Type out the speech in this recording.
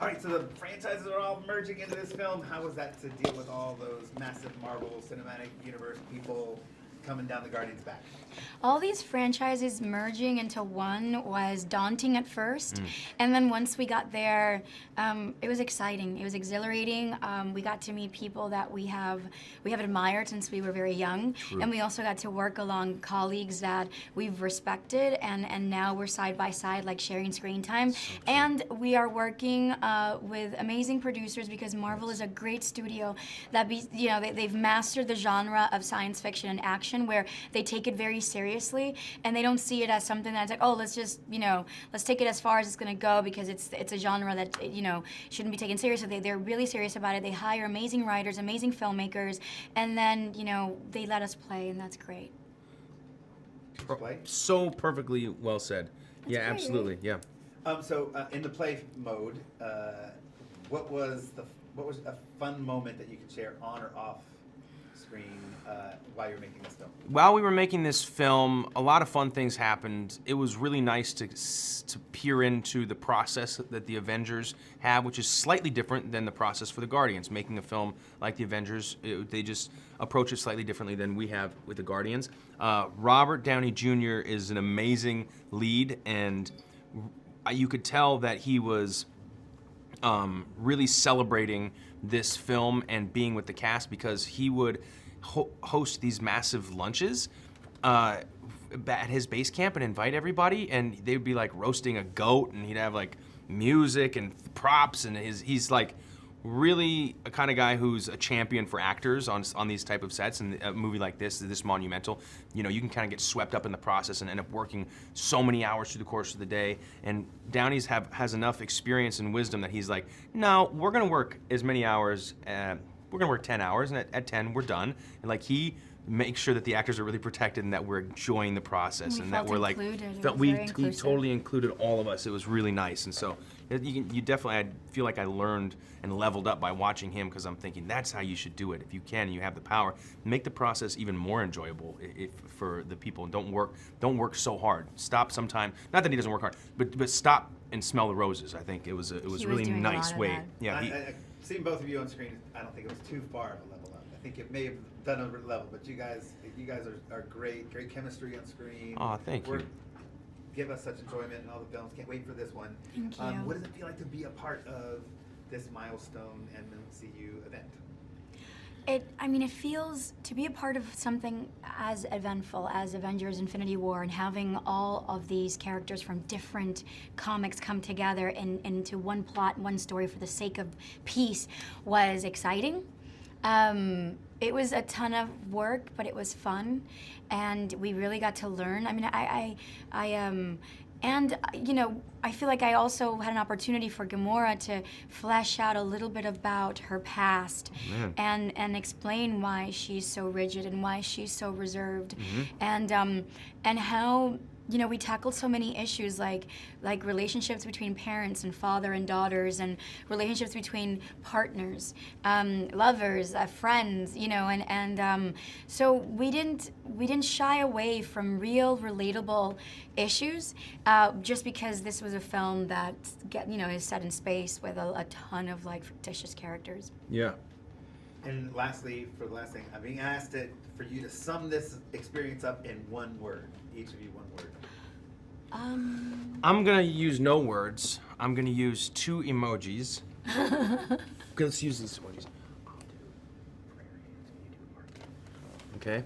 All right, so the franchises are all merging into this film. How was that to deal with all those massive Marvel Cinematic Universe people coming down the Guardians' back? All these franchises merging into one was daunting at first, and then once we got there, it was exciting. It was exhilarating. We got to meet people that we have admired since we were very young, and we also got to work along colleagues that we've respected, and now we're side by side, like sharing screen time. And we are working with amazing producers because Marvel is a great studio that they've mastered the genre of science fiction and action where they take it very seriously, and they don't see it as something that's like, oh, let's just, let's take it as far as it's gonna go because it's a genre that, shouldn't be taken seriously. They're really serious about it. They hire amazing writers, amazing filmmakers, and then, they let us play, and that's great. So perfectly well said. That's yeah, great, absolutely. right? Yeah. So in the play mode, what was a fun moment that you could share on or off screen while you're making this film? While we were making this film, a lot of fun things happened. It was really nice to peer into the process that the Avengers have, which is slightly different than the process for the Guardians. Making a film like the Avengers, they just approach it slightly differently than we have with the Guardians. Robert Downey Jr. is an amazing lead, and you could tell that he was really celebrating this film and being with the cast because he would host these massive lunches at his base camp and invite everybody, and they would be like roasting a goat, and he'd have like music and props, and he's like really a kind of guy who's a champion for actors on these type of sets. And a movie like this monumental, you can kind of get swept up in the process and end up working so many hours through the course of the day. And Downey's has enough experience and wisdom that he's like, no, we're gonna work as many hours. We're gonna work 10 hours, and at 10 we're done. And like he makes sure that the actors are really protected and that we're enjoying the process and that we're like he totally included all of us. It was really nice, and so you definitely, I feel like I learned and leveled up by watching him because I'm thinking that's how you should do it. If you can and you have the power, make the process even more enjoyable for the people. And don't work so hard. Stop sometime. Not that he doesn't work hard, but stop and smell the roses. I think it was really nice way. Yeah, I've seen both of you on screen. I don't think it was too far of a level up. I think it may have done a level, but you guys are great chemistry on screen. Oh, thank you. Give us such enjoyment in all the films. Can't wait for this one. Thank you. What does it feel like to be a part of this milestone MCU event? It feels to be a part of something as eventful as Avengers Infinity War and having all of these characters from different comics come together into one plot, one story for the sake of peace was exciting. It was a ton of work, but it was fun, and we really got to learn. I feel like I also had an opportunity for Gamora to flesh out a little bit about her past and explain why she's so rigid and why she's so reserved, and how we tackled so many issues like relationships between parents and father and daughters, and relationships between partners, lovers, friends, so we didn't shy away from real relatable issues just because this was a film that is set in space with a ton of fictitious characters. Yeah. And lastly, for the last thing, I'm being asked for you to sum this experience up in one word. Each of you, one word. I'm gonna use no words. I'm gonna use 2 emojis. Okay, let's use these emojis. I'll do prayer hands and you do heart. Okay.